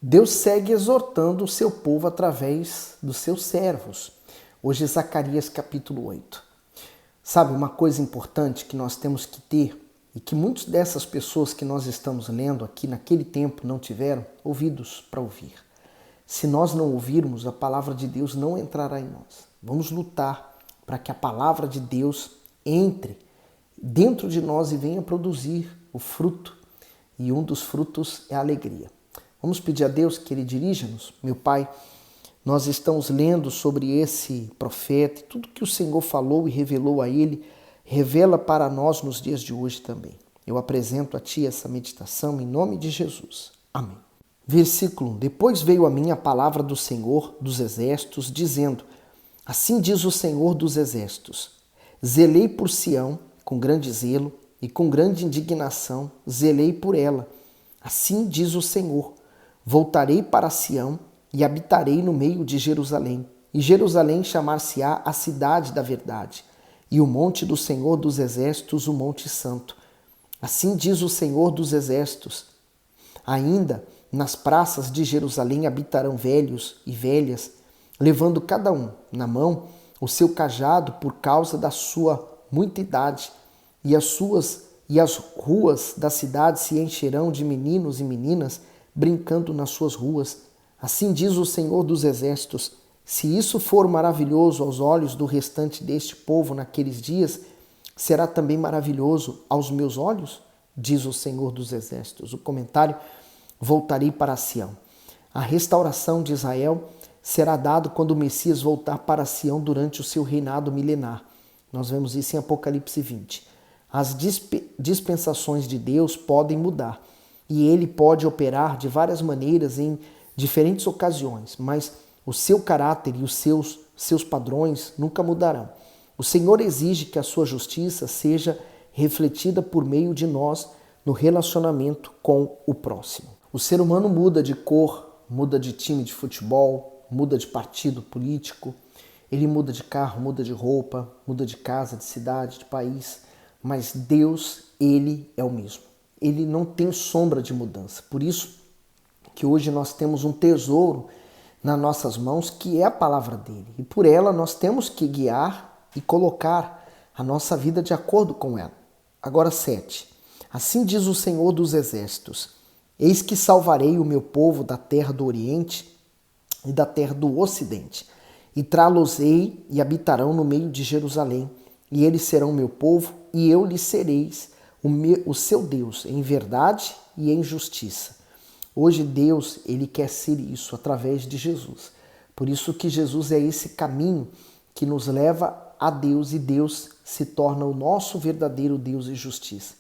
Deus segue exortando o seu povo através dos seus servos. Hoje, Zacarias capítulo 8. Sabe, uma coisa importante que nós temos que ter e que muitas dessas pessoas que nós estamos lendo aqui naquele tempo não tiveram ouvidos para ouvir. Se nós não ouvirmos, a palavra de Deus não entrará em nós. Vamos lutar para que a palavra de Deus entre dentro de nós e venha produzir o fruto. E um dos frutos é a alegria. Vamos pedir a Deus que Ele dirija-nos. Meu Pai, nós estamos lendo sobre esse profeta e tudo que o Senhor falou e revelou a ele, revela para nós nos dias de hoje também. Eu apresento a Ti essa meditação em nome de Jesus. Amém. Versículo 1. Depois veio a mim a palavra do Senhor dos Exércitos, dizendo: Assim diz o Senhor dos Exércitos: Zelei por Sião com grande zelo e com grande indignação, zelei por ela. Assim diz o Senhor: Voltarei para Sião e habitarei no meio de Jerusalém. E Jerusalém chamar-se-á a cidade da verdade, e o monte do Senhor dos Exércitos, o monte santo. Assim diz o Senhor dos Exércitos: Ainda nas praças de Jerusalém habitarão velhos e velhas, levando cada um na mão o seu cajado por causa da sua muita idade, e as ruas da cidade se encherão de meninos e meninas brincando nas suas ruas. Assim diz o Senhor dos Exércitos: se isso for maravilhoso aos olhos do restante deste povo naqueles dias, será também maravilhoso aos meus olhos? Diz o Senhor dos Exércitos. O comentário: voltarei para Sião. A restauração de Israel será dado quando o Messias voltar para Sião durante o seu reinado milenar. Nós vemos isso em Apocalipse 20. As dispensações de Deus podem mudar e Ele pode operar de várias maneiras em diferentes ocasiões, mas o seu caráter e os seus padrões nunca mudarão. O Senhor exige que a sua justiça seja refletida por meio de nós no relacionamento com o próximo. O ser humano muda de cor, muda de time de futebol, muda de partido político, ele muda de carro, muda de roupa, muda de casa, de cidade, de país, mas Deus, Ele é o mesmo. Ele não tem sombra de mudança. Por isso que hoje nós temos um tesouro nas nossas mãos, que é a palavra dele. E por ela nós temos que guiar e colocar a nossa vida de acordo com ela. Agora 7. Assim diz o Senhor dos Exércitos: Eis que salvarei o meu povo da terra do Oriente e da terra do Ocidente, e trá-los-ei e habitarão no meio de Jerusalém, e eles serão meu povo, e eu lhes sereis o seu Deus, em verdade e em justiça. Hoje Deus, Ele quer ser isso através de Jesus. Por isso que Jesus é esse caminho que nos leva a Deus, e Deus se torna o nosso verdadeiro Deus e justiça.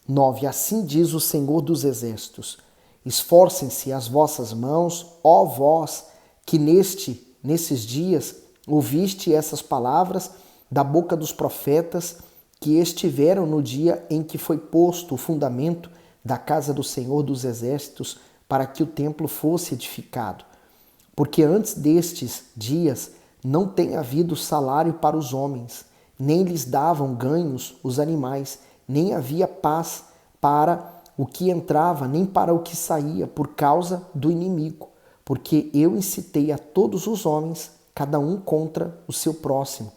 9. Assim diz o Senhor dos Exércitos: Esforcem-se as vossas mãos, ó vós que nesses dias ouviste essas palavras da boca dos profetas que estiveram no dia em que foi posto o fundamento da casa do Senhor dos Exércitos, para que o templo fosse edificado. Porque antes destes dias não tem havido salário para os homens, nem lhes davam ganhos os animais, nem havia paz para o que entrava, nem para o que saía, por causa do inimigo. Porque eu incitei a todos os homens, cada um contra o seu próximo.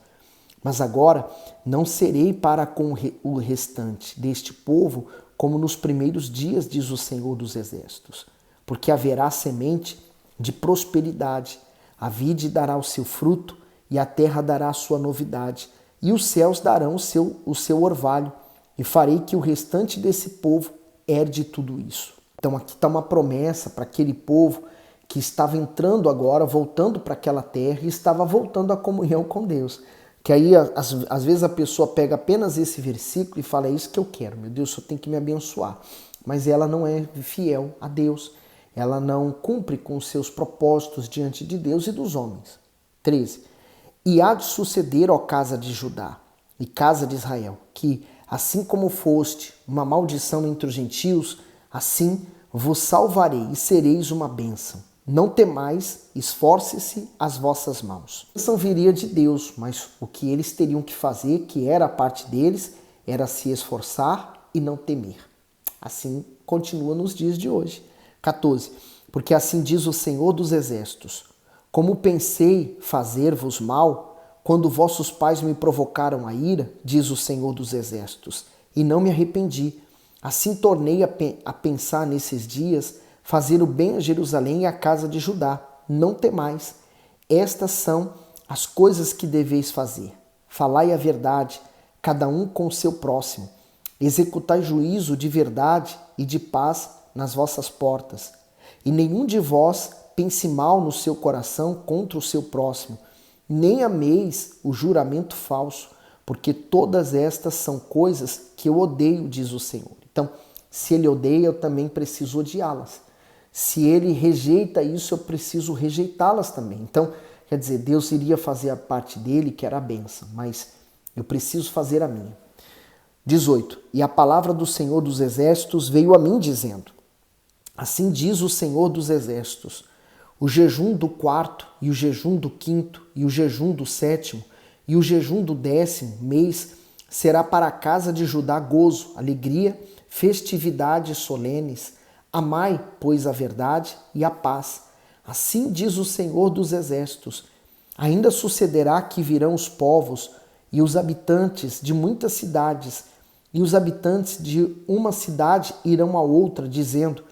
Mas agora não serei para com o restante deste povo como nos primeiros dias, diz o Senhor dos Exércitos, porque haverá semente de prosperidade, a vide dará o seu fruto, e a terra dará a sua novidade, e os céus darão o seu orvalho, e farei que o restante desse povo herde tudo isso. Então aqui está uma promessa para aquele povo que estava entrando agora, voltando para aquela terra e estava voltando à comunhão com Deus. Que aí, às vezes, a pessoa pega apenas esse versículo e fala: é isso que eu quero, meu Deus, só tem que me abençoar. Mas ela não é fiel a Deus. Ela não cumpre com os seus propósitos diante de Deus e dos homens. 13. E há de suceder, ó casa de Judá e casa de Israel, que, assim como foste uma maldição entre os gentios, assim vos salvarei e sereis uma bênção. Não temais, esforce-se as vossas mãos. A bênção viria de Deus, mas o que eles teriam que fazer, que era a parte deles, era se esforçar e não temer. Assim continua nos dias de hoje. 14. Porque assim diz o Senhor dos Exércitos: como pensei fazer-vos mal, quando vossos pais me provocaram a ira, diz o Senhor dos Exércitos, e não me arrependi. Assim tornei a pensar nesses dias, fazer o bem a Jerusalém e à casa de Judá. Não temais. Estas são as coisas que deveis fazer. Falai a verdade, cada um com o seu próximo. Executai juízo de verdade e de paz nas vossas portas. E nenhum de vós pense mal no seu coração contra o seu próximo, nem ameis o juramento falso, porque todas estas são coisas que eu odeio, diz o Senhor. Então, se ele odeia, eu também preciso odiá-las. Se ele rejeita isso, eu preciso rejeitá-las também. Então, quer dizer, Deus iria fazer a parte dele, que era a bênção, mas eu preciso fazer a minha. 18. E a palavra do Senhor dos Exércitos veio a mim dizendo: assim diz o Senhor dos Exércitos, o jejum do 4º, e o jejum do 5º, e o jejum do 7º, e o jejum do 10º mês será para a casa de Judá gozo, alegria, festividades solenes. Amai, pois, a verdade e a paz. Assim diz o Senhor dos Exércitos. Ainda sucederá que virão os povos e os habitantes de muitas cidades, e os habitantes de uma cidade irão a outra, dizendo: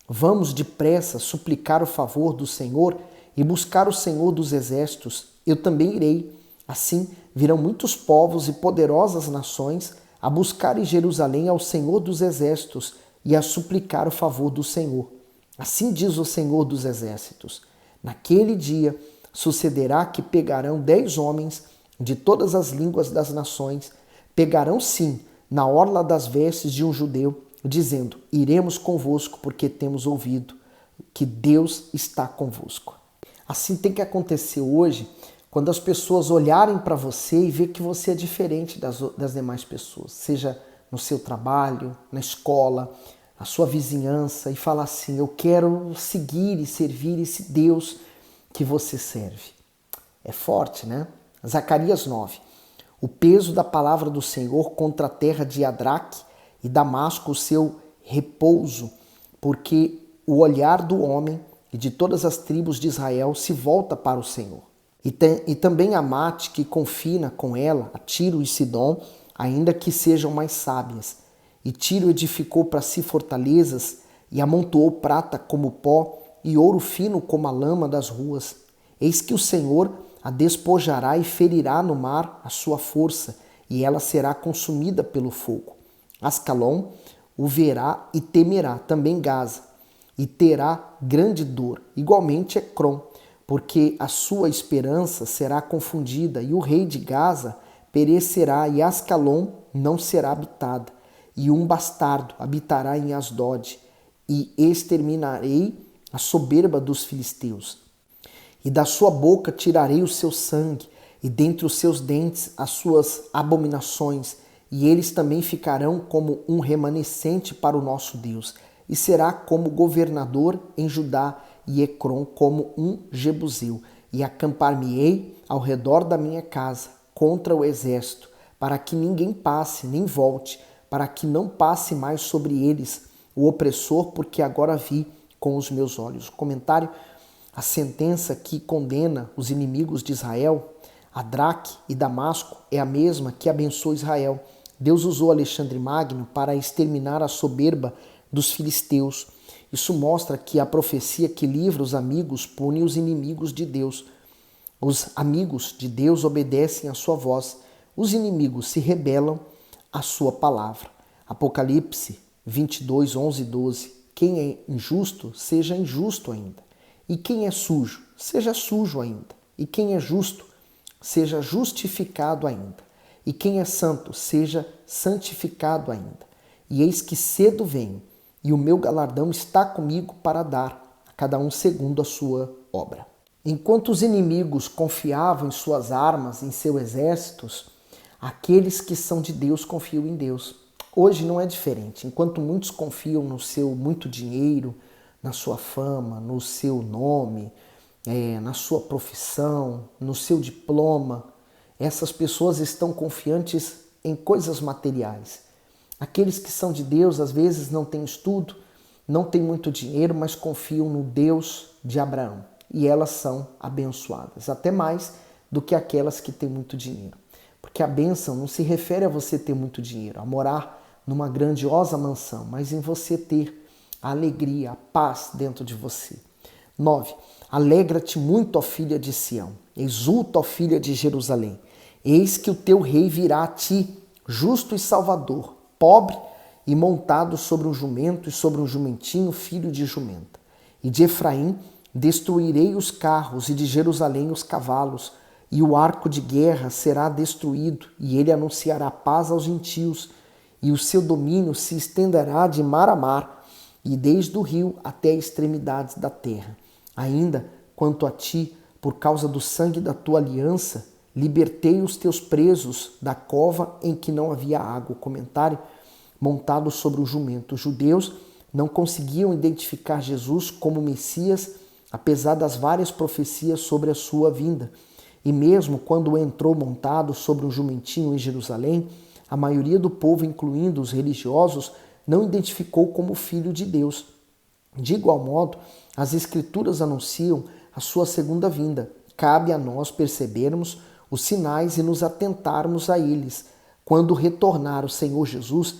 vamos depressa suplicar o favor do Senhor e buscar o Senhor dos Exércitos. Eu também irei. Assim virão muitos povos e poderosas nações a buscar em Jerusalém ao Senhor dos Exércitos e a suplicar o favor do Senhor. Assim diz o Senhor dos Exércitos. Naquele dia sucederá que pegarão 10 homens de todas as línguas das nações, pegarão sim na orla das vestes de um judeu, dizendo: iremos convosco, porque temos ouvido que Deus está convosco. Assim tem que acontecer hoje, quando as pessoas olharem para você e ver que você é diferente das demais pessoas, seja no seu trabalho, na escola, na sua vizinhança, e falar assim: eu quero seguir e servir esse Deus que você serve. É forte, né? Zacarias 9. O peso da palavra do Senhor contra a terra de Adraque e Damasco, o seu repouso, porque o olhar do homem e de todas as tribos de Israel se volta para o Senhor. E também Amate, que confina com ela, a Tiro e Sidom, ainda que sejam mais sábias. E Tiro edificou para si fortalezas e amontoou prata como pó e ouro fino como a lama das ruas. Eis que o Senhor a despojará e ferirá no mar a sua força, e ela será consumida pelo fogo. Ascalon o verá e temerá, também Gaza, e terá grande dor. Igualmente Ecrom, porque a sua esperança será confundida, e o rei de Gaza perecerá, e Ascalon não será habitada, e um bastardo habitará em Asdod, e exterminarei a soberba dos filisteus. E da sua boca tirarei o seu sangue, e dentre os seus dentes as suas abominações, e eles também ficarão como um remanescente para o nosso Deus, e será como governador em Judá, e Ecrom como um jebuseu, e acampar-me-ei ao redor da minha casa, contra o exército, para que ninguém passe, nem volte, para que não passe mais sobre eles o opressor, porque agora vi com os meus olhos. O comentário: a sentença que condena os inimigos de Israel, Adraque e Damasco, é a mesma que abençoa Israel. Deus usou Alexandre Magno para exterminar a soberba dos filisteus. Isso mostra que a profecia que livra os amigos pune os inimigos de Deus. Os amigos de Deus obedecem à sua voz. Os inimigos se rebelam à sua palavra. Apocalipse 22, 11 e 12. Quem é injusto, seja injusto ainda. E quem é sujo, seja sujo ainda. E quem é justo, seja justificado ainda. E quem é santo, seja santificado ainda. E eis que cedo venho, e o meu galardão está comigo para dar a cada um segundo a sua obra. Enquanto os inimigos confiavam em suas armas, em seus exércitos, aqueles que são de Deus confiam em Deus. Hoje não é diferente. Enquanto muitos confiam no seu muito dinheiro, na sua fama, no seu nome, na sua profissão, no seu diploma, essas pessoas estão confiantes em coisas materiais. Aqueles que são de Deus às vezes não têm estudo, não têm muito dinheiro, mas confiam no Deus de Abraão. E elas são abençoadas, até mais do que aquelas que têm muito dinheiro. Porque a bênção não se refere a você ter muito dinheiro, a morar numa grandiosa mansão, mas em você ter a alegria, a paz dentro de você. 9. Alegra-te muito, ó filha de Sião, exulta, ó filha de Jerusalém. Eis que o teu rei virá a ti, justo e salvador, pobre e montado sobre um jumento e sobre um jumentinho, filho de jumenta. E de Efraim destruirei os carros e de Jerusalém os cavalos, e o arco de guerra será destruído, e ele anunciará paz aos gentios, e o seu domínio se estenderá de mar a mar, e desde o rio até as extremidades da terra. Ainda quanto a ti, por causa do sangue da tua aliança, libertei os teus presos da cova em que não havia água. Comentário: montado sobre o jumento. Os judeus não conseguiam identificar Jesus como Messias, apesar das várias profecias sobre a sua vinda. E mesmo quando entrou montado sobre um jumentinho em Jerusalém, a maioria do povo, incluindo os religiosos, não identificou como filho de Deus. De igual modo, as Escrituras anunciam a sua segunda vinda. Cabe a nós percebermos os sinais e nos atentarmos a eles. Quando retornar o Senhor Jesus,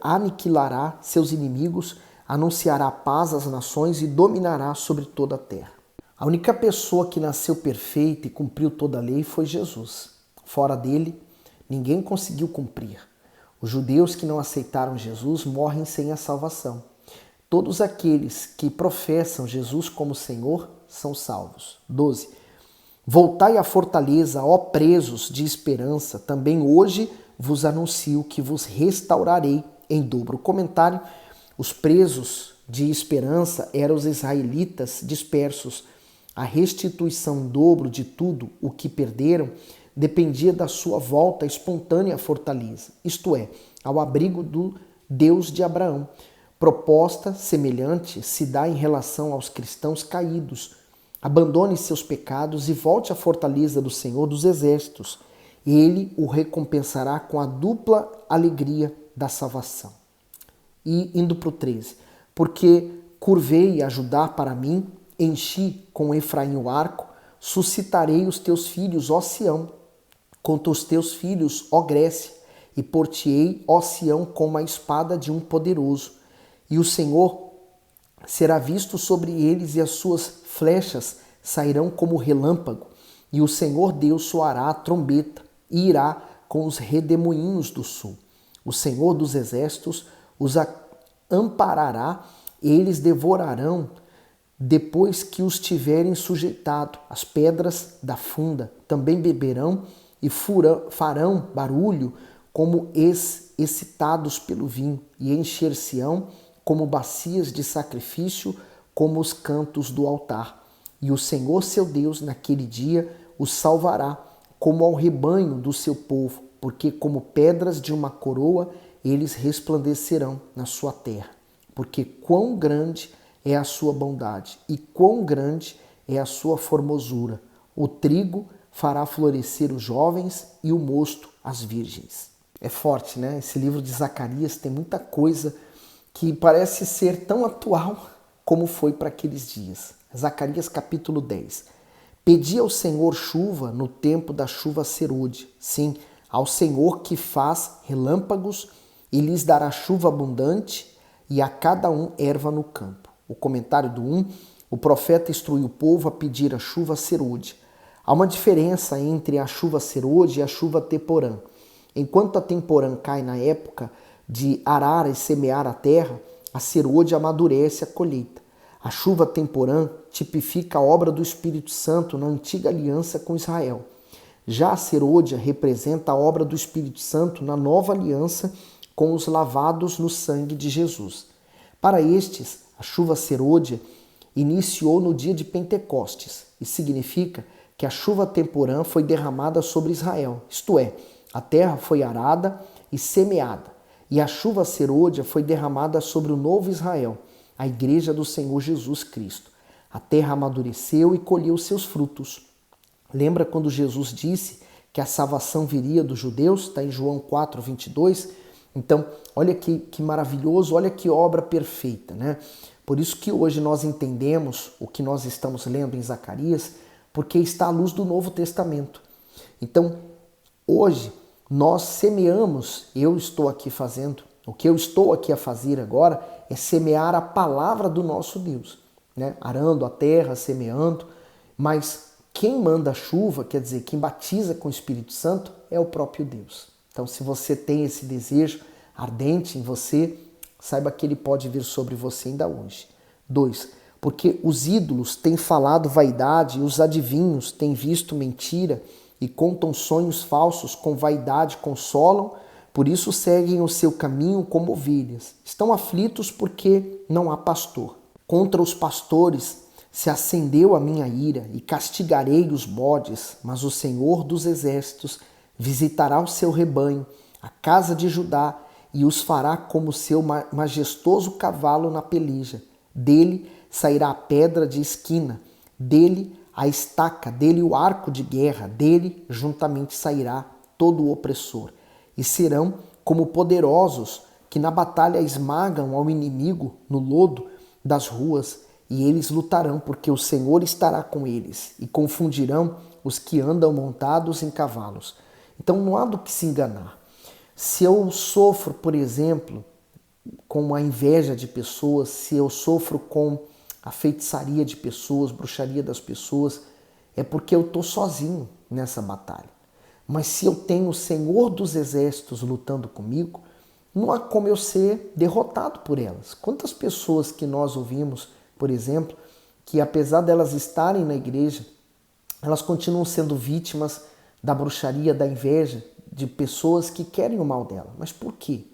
aniquilará seus inimigos, anunciará paz às nações e dominará sobre toda a terra. A única pessoa que nasceu perfeita e cumpriu toda a lei foi Jesus. Fora dele, ninguém conseguiu cumprir. Os judeus que não aceitaram Jesus morrem sem a salvação. Todos aqueles que professam Jesus como Senhor são salvos. 12. Voltai à fortaleza, ó presos de esperança, também hoje vos anuncio que vos restaurarei em dobro. Comentário: os presos de esperança eram os israelitas dispersos. A restituição em dobro de tudo o que perderam dependia da sua volta espontânea à fortaleza, isto é, ao abrigo do Deus de Abraão. Proposta semelhante se dá em relação aos cristãos caídos. Abandone seus pecados e volte à fortaleza do Senhor dos Exércitos. Ele o recompensará com a dupla alegria da salvação. E indo para o 13. Porque curvei a Judá para mim, enchi com Efraim o arco, suscitarei os teus filhos, ó Sião, contra os teus filhos, ó Grécia, e por-te-ei, ó Sião, como a espada de um poderoso. E o Senhor será visto sobre eles, e as suas flechas sairão como relâmpago. E o Senhor Deus soará a trombeta, e irá com os redemoinhos do sul. O Senhor dos exércitos os amparará, e eles devorarão depois que os tiverem sujeitado. As pedras da funda também beberão e farão barulho como excitados pelo vinho, e encher-se-ão como bacias de sacrifício, como os cantos do altar. E o Senhor seu Deus naquele dia os salvará, como ao rebanho do seu povo, porque como pedras de uma coroa eles resplandecerão na sua terra. Porque quão grande é a sua bondade e quão grande é a sua formosura. O trigo fará florescer os jovens e o mosto as virgens. É forte, né? Esse livro de Zacarias tem muita coisa que parece ser tão atual como foi para aqueles dias. Zacarias capítulo 10. Pedi ao Senhor chuva no tempo da chuva serôdia. Sim, ao Senhor que faz relâmpagos e lhes dará chuva abundante e a cada um erva no campo. O comentário do 1, o profeta instruiu o povo a pedir a chuva serôdia. Há uma diferença entre a chuva serôdia e a chuva temporã. Enquanto a temporã cai na época de arar e semear a terra, a serôdia amadurece a colheita. A chuva temporã tipifica a obra do Espírito Santo na antiga aliança com Israel. Já a serôdia representa a obra do Espírito Santo na nova aliança com os lavados no sangue de Jesus. Para estes, a chuva serôdia iniciou no dia de Pentecostes e significa que a chuva temporã foi derramada sobre Israel, isto é, a terra foi arada e semeada, e a chuva serôdia foi derramada sobre o novo Israel, a igreja do Senhor Jesus Cristo. A terra amadureceu e colheu seus frutos. Lembra quando Jesus disse que a salvação viria dos judeus? Está em João 4, 22. Então, olha que maravilhoso, olha que obra perfeita, né? Por isso que hoje nós entendemos o que nós estamos lendo em Zacarias, porque está à luz do Novo Testamento. Então, hoje nós semeamos, eu estou aqui fazendo, o que eu estou aqui a fazer agora é semear a palavra do nosso Deus, né? Arando a terra, semeando, mas quem manda a chuva, quer dizer, quem batiza com o Espírito Santo é o próprio Deus. Então, se você tem esse desejo ardente em você, saiba que ele pode vir sobre você ainda hoje. 2. Porque os ídolos têm falado vaidade e os adivinhos têm visto mentira e contam sonhos falsos, com vaidade consolam, por isso seguem o seu caminho como ovelhas. Estão aflitos porque não há pastor. Contra os pastores se acendeu a minha ira e castigarei os bodes, mas o Senhor dos exércitos visitará o seu rebanho, a casa de Judá, e os fará como seu majestoso cavalo na peleja. Dele sairá a pedra de esquina, dele a estaca, dele o arco de guerra, dele juntamente sairá todo o opressor. E serão como poderosos que na batalha esmagam ao inimigo no lodo das ruas, e eles lutarão, porque o Senhor estará com eles, e confundirão os que andam montados em cavalos. Então não há do que se enganar. Se eu sofro, por exemplo, com a inveja de pessoas, se eu sofro com a feitiçaria de pessoas, bruxaria das pessoas, é porque eu estou sozinho nessa batalha. Mas se eu tenho o Senhor dos Exércitos lutando comigo, não há como eu ser derrotado por elas. Quantas pessoas que nós ouvimos, por exemplo, que apesar delas estarem na igreja, elas continuam sendo vítimas da bruxaria, da inveja, de pessoas que querem o mal dela. Mas por quê?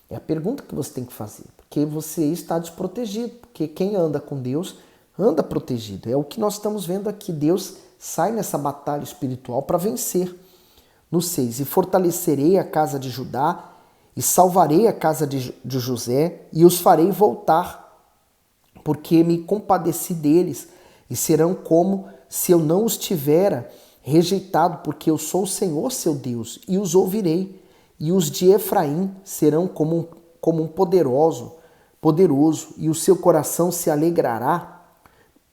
É a pergunta que você tem que fazer. Porque você está desprotegido. Porque quem anda com Deus anda protegido. É o que nós estamos vendo aqui. Deus sai nessa batalha espiritual para vencer. No 6, e fortalecerei a casa de Judá e salvarei a casa de José e os farei voltar, porque me compadeci deles e serão como se eu não os tivera rejeitado, porque eu sou o Senhor seu Deus e os ouvirei. E os de Efraim serão como um poderoso e o seu coração se alegrará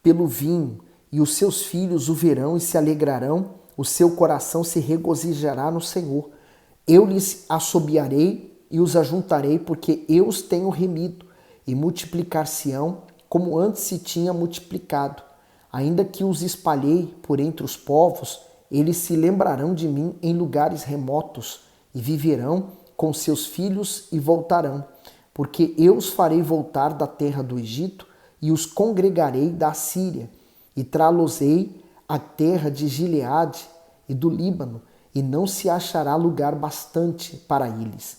pelo vinho e os seus filhos o verão e se alegrarão. O seu coração se regozijará no Senhor. Eu lhes assobiarei e os ajuntarei, porque eu os tenho remido, e multiplicar-se-ão como antes se tinha multiplicado. Ainda que os espalhei por entre os povos, eles se lembrarão de mim em lugares remotos, e viverão com seus filhos e voltarão. Porque eu os farei voltar da terra do Egito, e os congregarei da Síria, e trá-los-ei a terra de Gileade e do Líbano, e não se achará lugar bastante para eles.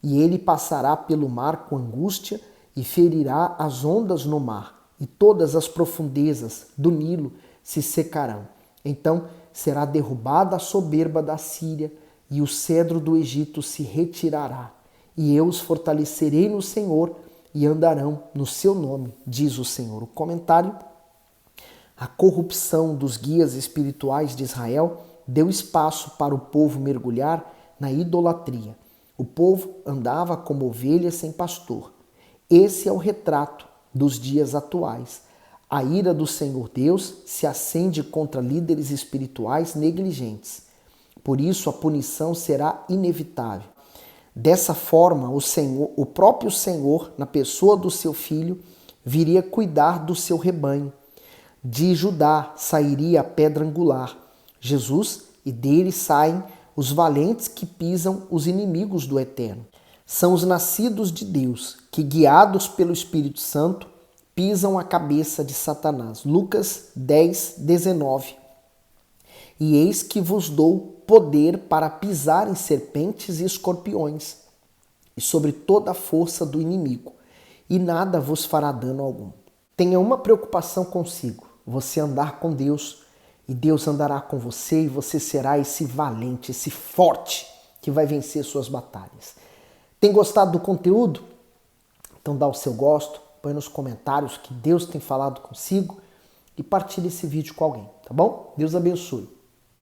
E ele passará pelo mar com angústia e ferirá as ondas no mar, e todas as profundezas do Nilo se secarão. Então será derrubada a soberba da Síria, e o cedro do Egito se retirará. E eu os fortalecerei no Senhor, e andarão no seu nome, diz o Senhor. O comentário: a corrupção dos guias espirituais de Israel deu espaço para o povo mergulhar na idolatria. O povo andava como ovelhas sem pastor. Esse é o retrato dos dias atuais. A ira do Senhor Deus se acende contra líderes espirituais negligentes. Por isso a punição será inevitável. Dessa forma, o próprio Senhor, na pessoa do seu filho, viria cuidar do seu rebanho. De Judá sairia a pedra angular, Jesus, e dele saem os valentes que pisam os inimigos do Eterno. São os nascidos de Deus, que guiados pelo Espírito Santo, pisam a cabeça de Satanás. Lucas 10, 19. E eis que vos dou poder para pisar em serpentes e escorpiões, e sobre toda a força do inimigo, e nada vos fará dano algum. Tenha uma preocupação consigo: você andar com Deus, e Deus andará com você, e você será esse valente, esse forte que vai vencer suas batalhas. Tem gostado do conteúdo? Então dá o seu gosto, põe nos comentários que Deus tem falado consigo e partilhe esse vídeo com alguém, tá bom? Deus abençoe.